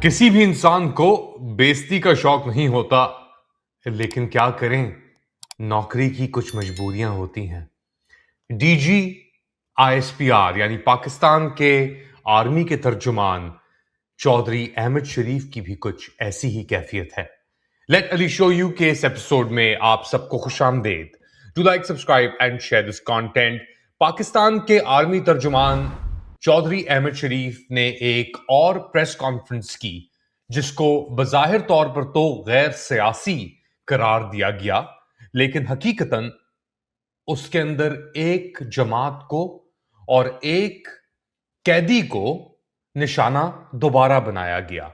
کسی بھی انسان کو بےزتی کا شوق نہیں ہوتا، لیکن کیا کریں، نوکری کی کچھ مجبوریاں ہوتی ہیں۔ D G I S P R یعنی پاکستان کے آرمی کے ترجمان چودھری احمد شریف کی بھی کچھ ایسی ہی کیفیت ہے۔ لیٹ علی شو یو کے اس ایپیسوڈ میں آپ سب کو خوش آمدید۔ Do like, subscribe and share this content. Pakistan کے آرمی ترجمان چودھری احمد شریف نے ایک اور پریس کانفرنس کی، جس کو بظاہر طور پر تو غیر سیاسی قرار دیا گیا، لیکن حقیقتاً اس کے اندر ایک جماعت کو اور ایک قیدی کو نشانہ دوبارہ بنایا گیا۔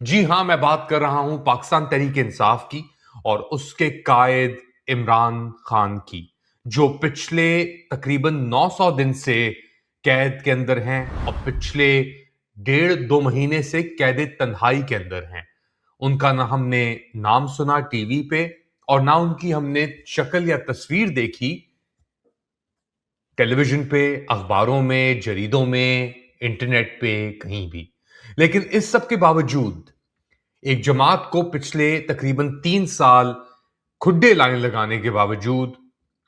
جی ہاں، میں بات کر رہا ہوں پاکستان تحریک انصاف کی اور اس کے قائد عمران خان کی، جو پچھلے تقریباً 900 دن سے قید کے اندر ہیں اور پچھلے 1.5-2 مہینے سے قید تنہائی کے اندر ہیں۔ ان کا نہ ہم نے نام سنا ٹی وی پہ اور نہ ان کی ہم نے شکل یا تصویر دیکھی ٹیلی ویژن پہ، اخباروں میں، جریدوں میں، انٹرنیٹ پہ، کہیں بھی۔ لیکن اس سب کے باوجود ایک جماعت کو پچھلے تقریباً 3 سال کھڈے لائن لگانے کے باوجود،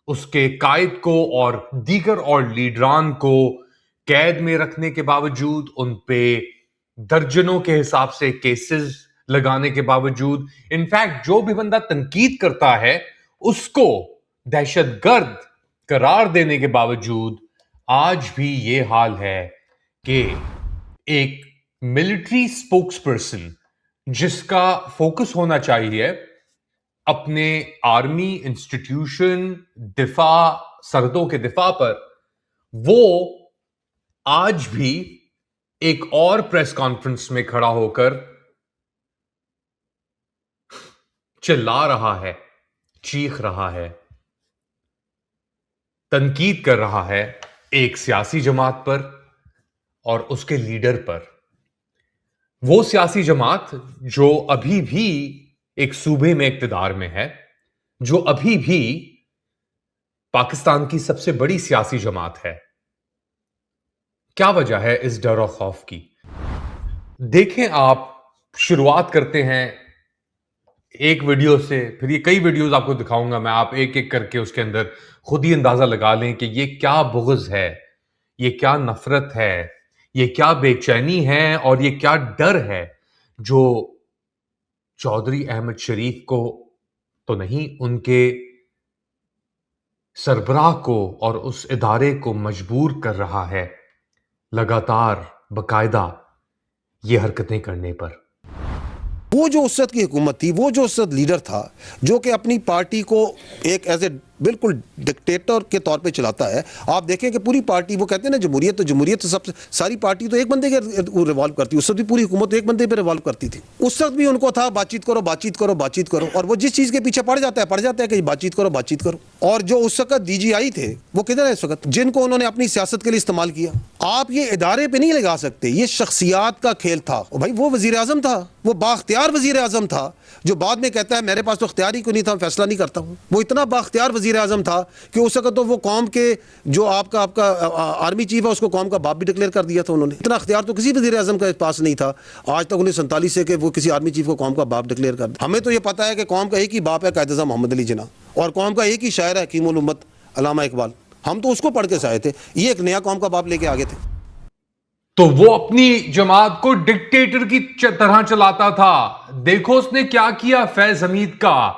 اس کے قائد کو اور دیگر اور لیڈران کو قید میں رکھنے کے باوجود، ان پہ درجنوں کے حساب سے کیسز لگانے کے باوجود، انفیکٹ جو بھی بندہ تنقید کرتا ہے اس کو دہشت گرد قرار دینے کے باوجود، آج بھی یہ حال ہے کہ ایک ملٹری اسپوکس پرسن، جس کا فوکس ہونا چاہیے اپنے آرمی انسٹیٹیوشن، دفاع، سرحدوں کے دفاع پر، وہ آج بھی ایک اور پریس کانفرنس میں کھڑا ہو کر چلا رہا ہے، چیخ رہا ہے، تنقید کر رہا ہے ایک سیاسی جماعت پر اور اس کے لیڈر پر۔ وہ سیاسی جماعت جو ابھی بھی ایک صوبے میں اقتدار میں ہے، جو ابھی بھی پاکستان کی سب سے بڑی سیاسی جماعت ہے۔ کیا وجہ ہے اس ڈر و خوف کی؟ دیکھیں، آپ شروعات کرتے ہیں ایک ویڈیو سے، پھر یہ کئی ویڈیوز آپ کو دکھاؤں گا میں، آپ ایک ایک کر کے اس کے اندر خود ہی اندازہ لگا لیں کہ یہ کیا بغض ہے، یہ کیا نفرت ہے، یہ کیا بے چینی ہے اور یہ کیا ڈر ہے جو چودھری احمد شریف کو تو نہیں، ان کے سربراہ کو اور اس ادارے کو مجبور کر رہا ہے لگاتار باقاعدہ یہ حرکتیں کرنے پر۔ وہ جو اس وقت کی حکومت تھی، وہ جو اس وقت لیڈر تھا، جو کہ اپنی پارٹی کو ایک ایز اے بالکل ڈکٹیٹر کے طور پہ چلاتا ہے۔ آپ دیکھیں کہ پوری پارٹی، وہ کہتے ہیں نا جمہوریت تو سب سے ساری پارٹی تو ایک بندے کے ریوالو کرتی ہے، اس وقت بھی پوری حکومت ایک بندے پہ ریوالو کرتی تھی۔ اس وقت بھی ان کو تھا بات چیت کرو، بات چیت کرو، بات چیت کرو، اور وہ جس چیز کے پیچھے پڑ جاتا ہے کہ بات چیت کرو، بات چیت کرو۔ اور جو اس وقت ڈی جی آئی تھے، وہ کدھر ہے اس وقت، جن کو انہوں نے اپنی سیاست کے لیے استعمال کیا۔ آپ یہ ادارے پہ نہیں لگا سکتے، یہ شخصیات کا کھیل تھا۔ بھائی وہ وزیر اعظم تھا، وہ بااختیار وزیر اعظم تھا، جو بعد میں کہتا ہے میرے پاس تو اختیار ہی کوئی نہیں تھا، فیصلہ نہیں کرتا ہوں۔ وہ اتنا بااختیار وزیر اعظم تھا کہ اس وقت تو وہ قوم کے جو آپ کا آرمی چیف ہے، اس کو قوم کا باپ بھی ڈکلیئر کر دیا تھا انہوں نے۔ اتنا اختیار تو کسی وزیر اعظم کے پاس نہیں تھا آج تک 1947 سے، کہ وہ کسی آرمی چیف کو قوم کا باپ ڈکلیئر کر دے۔ ہمیں تو یہ پتا ہے کہ قوم کا ایک ہی باپ ہے قائد اعظم محمد علی جناح، اور قوم کا ایک ہی شاعر ہے حکیم الامت علامہ اقبال۔ ہم تو اس کو پڑھ کے سے آئے تھے، یہ ایک نیا قوم کا باپ لے کے آگے تھے۔ تو وہ اپنی جماعت کو ڈکٹیٹر کی طرح چلاتا تھا۔ دیکھو اس نے کیا کیا فیض حمید کا،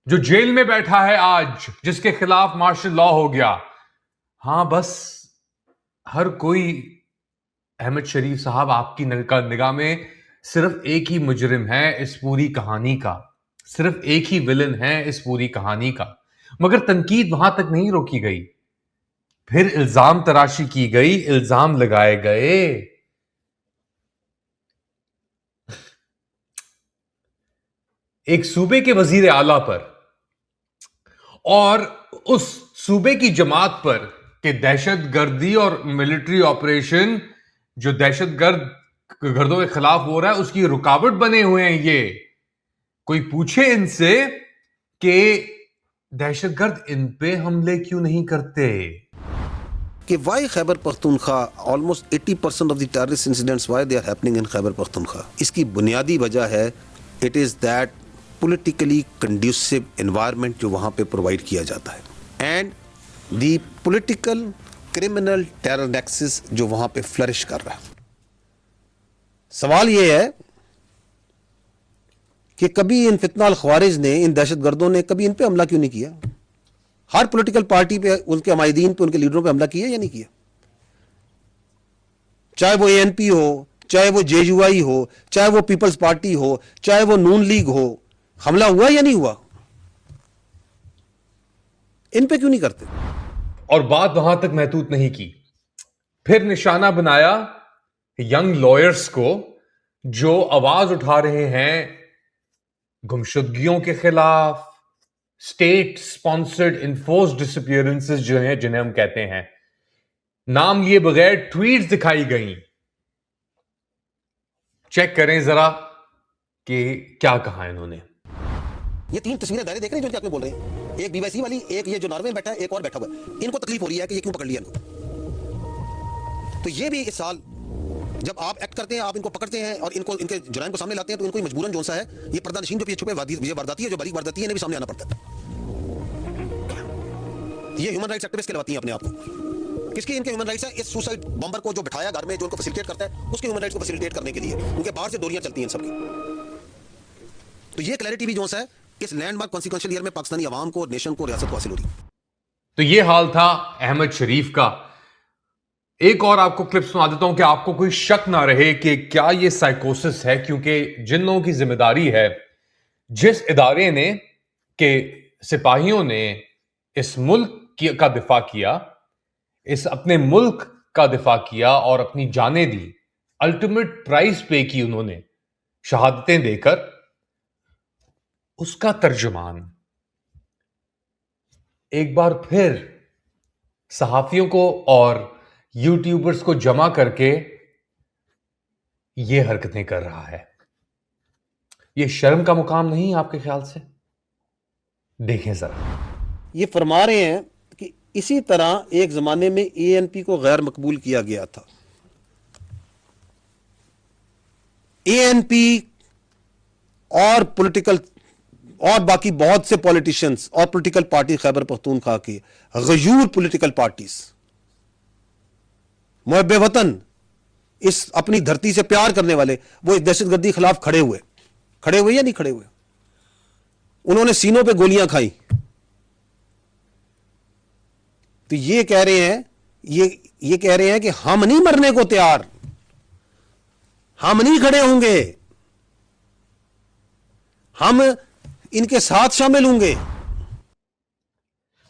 جو جیل میں بیٹھا ہے آج، جس کے خلاف مارشل لا ہو گیا۔ ہاں، بس ہر کوئی احمد شریف صاحب آپ کی نگاہ میں صرف ایک ہی مجرم ہے اس پوری کہانی کا، صرف ایک ہی ولن ہے اس پوری کہانی کا۔ مگر تنقید وہاں تک نہیں روکی گئی، پھر الزام تراشی کی گئی، الزام لگائے گئے۔ ایک صوبے کے وزیر اعلیٰ پر اور اس صوبے کی جماعت پر کہ دہشت گردی اور ملٹری آپریشن جو دہشت گردوں کے خلاف ہو رہا ہے، اس کی رکاوٹ بنے ہوئے ہیں یہ۔ کوئی پوچھے ان سے کہ دہشت گرد ان پہ حملے کیوں نہیں کرتے؟ کہ why Khyber Pakhtunkhwa almost 80% of the terrorist incidents why they are happening in Khyber Pakhtunkhwa. اس کی بنیادی وجہ ہے it is that politically conducive environment جو وہاں پہ پرووائڈ کیا جاتا ہے and the political criminal terror nexus جو وہاں پہ فلرش کر رہا ہے. سوال یہ ہے کہ کبھی ان فتنہ الخوارج نے، ان دہشت گردوں نے کبھی ان پہ حملہ کیوں نہیں کیا؟ ہر پولیٹیکل پارٹی پہ، ان کے عمائدین پہ، ان کے لیڈروں پہ حملہ کیا یا نہیں کیا؟ چاہے وہ ANP ہو، چاہے وہ JUI ہو، چاہے وہ پیپلز پارٹی ہو، چاہے وہ نون لیگ ہو، حملہ ہوا یا نہیں ہوا؟ ان پہ کیوں نہیں کرتے؟ اور بات وہاں تک محدود نہیں کی، پھر نشانہ بنایا ینگ لائرز کو جو آواز اٹھا رہے ہیں گمشدگیوں کے خلاف، اسٹیٹ سپانسرڈ انفورسڈ ڈسپیئرنسز جو ہیں جنہیں ہم کہتے ہیں، نام لیے بغیر ٹویٹس دکھائی گئیں. چیک کریں ذرا کہ کیا کہا انہوں نے. یہ 3 تصویریں دائرے دیکھ رہے ہیں جو آپ میں بول رہے ہیں، ایک BYC والی، ایک یہ جو ناروے میں بیٹھا ہے، ایک اور بیٹھا ہوا ہے. ان کو تکلیف ہو رہی ہے کہ یہ کیوں پکڑ لیا ان کو. تو یہ بھی اس سال جب آپ ایکٹ کرتے ہیں، آپ ان کو پکڑتے ہیں اور ان کو ان کے جرائم کو سامنے لاتے ہیں، تو ان کو مجبوراً جو سا ہے یہ پردہ نشین جو پیچھے چھپے وارداتی ہے، جو باریک وارداتی ہے، انہیں بھی سامنے آنا پڑتا ہے. یہ ہیومن رائٹس ایکٹیوسٹ کہلواتی ہیں اپنے آپ کو. کس کی ان کے ہیومن رائٹس ہیں؟ اس سوسائڈ بمبر کو جو بٹھایا گھر میں، جو ان کو فیسیلیٹیٹ کرتا ہے، اس کے ہیومن رائٹس کو فیسیلیٹیٹ کرنے کے لیے ان کے باہر سے دوریاں چلتی ہیں سب کی. تو یہ کلیئرٹی بھی جو ہے اس لینڈ مارک کانسیکوینشل ایئر میں پاکستانی عوام کو، نیشن کو، ریاست کو حاصل ہو رہی ہے. تو یہ حال تھا احمد شریف کا. ایک اور آپ کو کلپ سنا دیتا ہوں کہ آپ کو کوئی شک نہ رہے کہ کیا یہ سائیکوسس ہے، کیونکہ جن لوگوں کی ذمہ داری ہے، جس ادارے نے کہ سپاہیوں نے اس ملک کا دفاع کیا، اس اپنے ملک کا دفاع کیا اور اپنی جانیں دی، الٹیمیٹ پرائز پے کی انہوں نے شہادتیں دے کر، اس کا ترجمان ایک بار پھر صحافیوں کو اور یوٹیوبرز کو جمع کر کے یہ حرکتیں کر رہا ہے. یہ شرم کا مقام نہیں آپ کے خیال سے؟ دیکھیں ذرا. یہ فرما رہے ہیں کہ اسی طرح ایک زمانے میں ANP کو غیر مقبول کیا گیا تھا. ANP اور پولیٹیکل اور باقی بہت سے پولیٹیشنز اور پولیٹیکل پارٹی خیبر پختونخوا کی غیور پولیٹیکل پارٹیز، محب وطن، اس اپنی دھرتی سے پیار کرنے والے، وہ اس دہشت گردی کے خلاف کھڑے ہوئے یا نہیں کھڑے ہوئے؟ انہوں نے سینوں پہ گولیاں کھائیں. تو یہ کہہ رہے ہیں کہ ہم نہیں مرنے کو تیار، ہم نہیں کھڑے ہوں گے، ہم ان کے ساتھ شامل ہوں گے.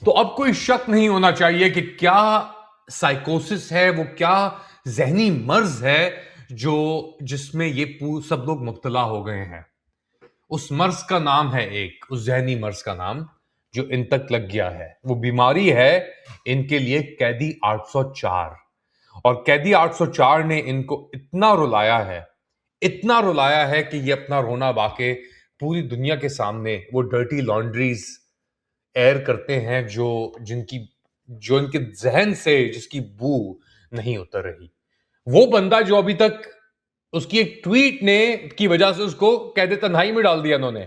تو اب کوئی شک نہیں ہونا چاہیے کہ کیا سائیکوسس ہے، وہ کیا ذہنی مرض ہے جس میں یہ سب لوگ مبتلا ہو گئے ہیں. اس مرض کا نام ہے اس ذہنی مرض کا نام جو ان تک لگ گیا ہے، وہ بیماری ہے ان کے لیے قیدی 804. اور قیدی 804 نے ان کو اتنا رلایا ہے کہ یہ اپنا رونا باقی پوری دنیا کے سامنے وہ ڈرٹی لانڈریز ایئر کرتے ہیں جو ان کے ذہن سے جس کی بو نہیں اتر رہی. وہ بندہ جو ابھی تک اس کی ایک ٹویٹ کی وجہ سے اس کو قید تنہائی میں ڈال دیا انہوں نے،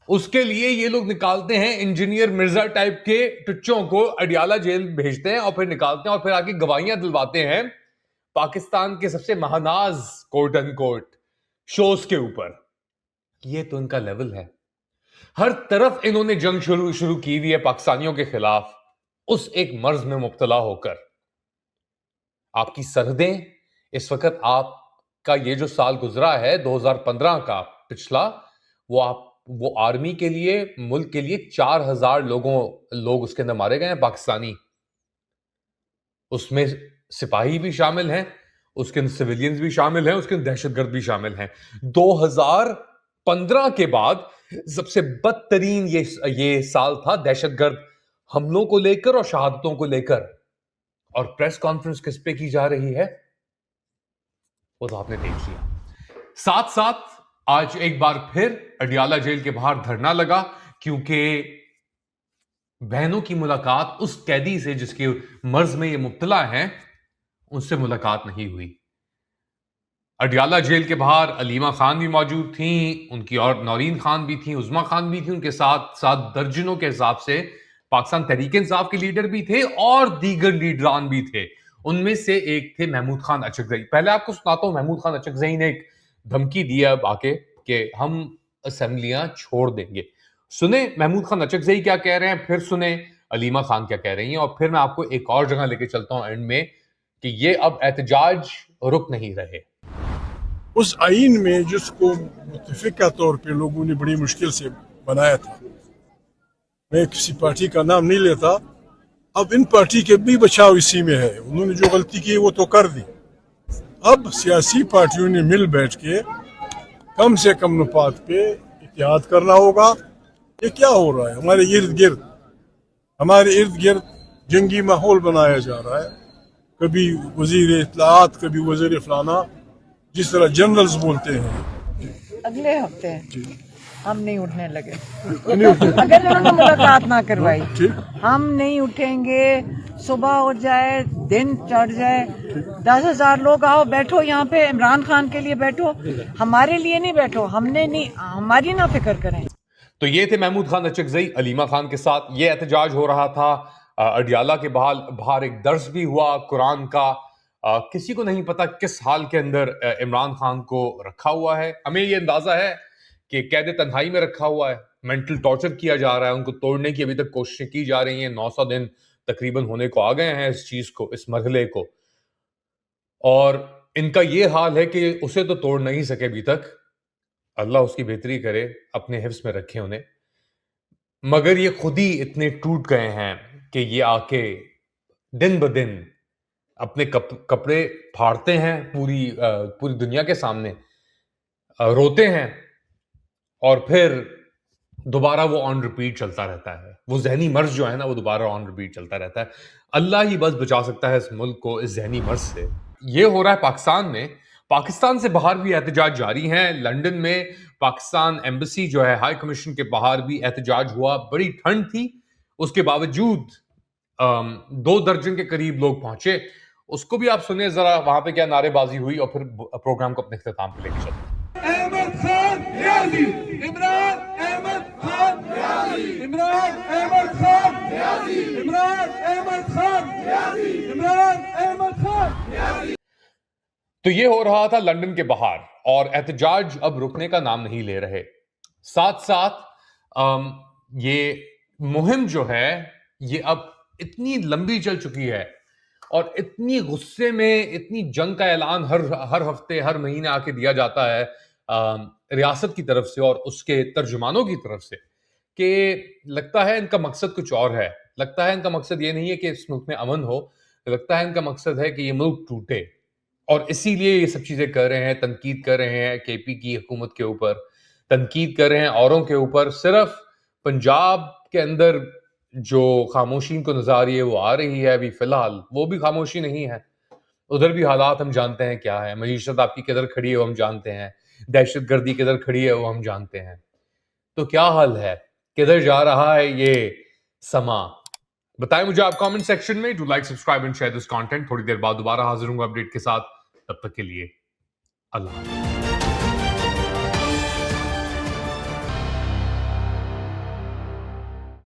اس کے لیے یہ لوگ نکالتے ہیں انجینئر مرزا ٹائپ کے ٹچوں کو، اڈیالہ جیل بھیجتے ہیں اور پھر نکالتے ہیں اور پھر آگے گواہیاں دلواتے ہیں پاکستان کے سب سے مہناز کوٹ ان کوٹ شوز کے اوپر. یہ تو ان کا لیول ہے. ہر طرف انہوں نے جنگ شروع کی ہوئی ہے پاکستانیوں کے خلاف، اس ایک مرض میں مبتلا ہو کر. آپ کی سرحدیں اس وقت، آپ کا یہ جو سال گزرا ہے 2015 کا پچھلا، وہ آرمی کے لیے، ملک کے لیے 4000 لوگ اس کے اندر مارے گئے ہیں پاکستانی. اس میں سپاہی بھی شامل ہیں، اس کے اندر سویلینز بھی شامل ہیں، اس کے اندر دہشت گرد بھی شامل ہیں. 2015 کے بعد سب سے بدترین یہ سال تھا دہشت گرد حملوں کو لے کر اور شہادتوں کو لے کر. اور پریس کانفرنس کس پہ کی جا رہی ہے وہ تو آپ نے دیکھ لیا. ساتھ ساتھ آج ایک بار پھر اڈیالہ جیل کے باہر دھرنا لگا، کیونکہ بہنوں کی ملاقات اس قیدی سے جس کے مرض میں یہ مبتلا ہیں ان سے ملاقات نہیں ہوئی. اڈیالہ جیل کے باہر علیمہ خان بھی موجود تھیں، ان کی اور نورین خان بھی تھیں، عظمیٰ خان بھی تھیں، ان کے ساتھ ساتھ درجنوں کے حساب سے پاکستان تحریک انصاف کے لیڈر بھی تھے اور دیگر لیڈران بھی تھے. ان میں سے ایک تھے محمود خان اچکزئی. پہلے آپ کو سناتا ہوں محمود خان اچکزئی نے ایک دھمکی دیا اب آ کے کہ ہم اسمبلیاں چھوڑ دیں گے. سنیں محمود خان اچکزئی کیا کہہ رہے ہیں، پھر سنیں علیمہ خان کیا کہہ رہی ہیں، اور پھر میں آپ کو ایک اور جگہ لے کے چلتا ہوں اینڈ میں کہ یہ اب احتجاج رک نہیں رہے. اس آئین میں جس کو متفقہ طور پہ لوگوں نے بڑی مشکل سے بنایا تھا، میں کسی پارٹی کا نام نہیں لیتا، اب ان پارٹی کے بھی بچاؤ اسی میں ہے. انہوں نے جو غلطی کی وہ تو کر دی. اب سیاسی پارٹیوں نے مل بیٹھ کے کم سے کم نفات پہ اتحاد کرنا ہوگا. یہ کیا ہو رہا ہے؟ ہمارے ارد گرد جنگی ماحول بنایا جا رہا ہے. کبھی وزیر اطلاعات، کبھی وزیر فلانا، جس طرح جنرلز بولتے ہیں. اگلے ہفتے ہم نہیں اٹھنے لگے اگر انہوں نے ملاقات نہ کروائی. ہم نہیں اٹھیں گے. صبح ہو جائے، دن چڑھ جائے، 10,000 لوگ آؤ بیٹھو یہاں پہ، عمران خان کے لیے بیٹھو، ہمارے لیے نہیں بیٹھو. ہم نے نہیں، ہماری نہ فکر کریں. تو یہ تھے محمود خان اچکزئی علیمہ خان کے ساتھ. یہ احتجاج ہو رہا تھا اڈیالہ کے باہر ایک درس بھی ہوا قرآن کا. کسی کو نہیں پتا کس حال کے اندر عمران خان کو رکھا ہوا ہے. ہمیں یہ اندازہ ہے کہ قید تنہائی میں رکھا ہوا ہے، مینٹل ٹارچر کیا جا رہا ہے، ان کو توڑنے کی ابھی تک کوششیں کی جا رہی ہیں. 900 دن تقریباً ہونے کو آ گئے ہیں اس چیز کو، اس مرحلے کو، اور ان کا یہ حال ہے کہ اسے تو توڑ نہیں سکے ابھی تک. اللہ اس کی بہتری کرے، اپنے حفظ میں رکھے انہیں. مگر یہ خود ہی اتنے ٹوٹ گئے ہیں کہ یہ آ کے دن بدن اپنے کپڑے پھاڑتے ہیں پوری دنیا کے سامنے، روتے ہیں، اور پھر دوبارہ وہ آن ریپیٹ چلتا رہتا ہے. وہ ذہنی مرض جو ہے نا وہ دوبارہ آن ریپیٹ چلتا رہتا ہے. اللہ ہی بس بچا سکتا ہے اس ملک کو اس ذہنی مرض سے. یہ ہو رہا ہے پاکستان میں. پاکستان سے باہر بھی احتجاج جاری ہیں. لنڈن میں پاکستان ایمبیسی جو ہے، ہائی کمیشن کے باہر بھی احتجاج ہوا. بڑی ٹھنڈ تھی، اس کے باوجود 2 درجن کے قریب لوگ پہنچے. اس کو بھی آپ سنیں ذرا، وہاں پہ کیا نعرے بازی ہوئی، اور پھر پروگرام کو اپنے اختتام پہ لے کے چلتے ہیں. احمد خان ریاضی، عمران احمد خان ریاضی، عمران احمد خان ریاضی، عمران احمد خان ریاضی، عمران احمد خان ریاضی. تو یہ ہو رہا تھا لندن کے باہر، اور احتجاج اب رکنے کا نام نہیں لے رہے. ساتھ ساتھ یہ مہم جو ہے یہ اب اتنی لمبی چل چکی ہے، اور اتنی غصے میں اتنی جنگ کا اعلان ہر ہفتے ہر مہینے آ کے دیا جاتا ہے ریاست کی طرف سے اور اس کے ترجمانوں کی طرف سے، کہ لگتا ہے ان کا مقصد کچھ اور ہے. لگتا ہے ان کا مقصد یہ نہیں ہے کہ اس ملک میں امن ہو، لگتا ہے ان کا مقصد ہے کہ یہ ملک ٹوٹے، اور اسی لیے یہ سب چیزیں کر رہے ہیں. تنقید کر رہے ہیں کے پی کی حکومت کے اوپر، تنقید کر رہے ہیں اوروں کے اوپر. صرف پنجاب کے اندر جو خاموشی کو نظر آ رہی ہے وہ آ رہی ہے ابھی فی الحال، وہ بھی خاموشی نہیں ہے. ادھر بھی حالات ہم جانتے ہیں کیا ہے. معیشت آپ کی کدھر کھڑی ہے وہ ہم جانتے ہیں، دہشت گردی کدھر کھڑی ہے وہ ہم جانتے ہیں. تو کیا حال ہے، کدھر جا رہا ہے یہ سما؟ بتائیں مجھے آپ کامنٹ سیکشن میں. Do like, subscribe and share this content. تھوڑی دیر بعد دوبارہ حاضر ہوں گا اپڈیٹ کے ساتھ. تب تک کے لیے اللہ حافظ.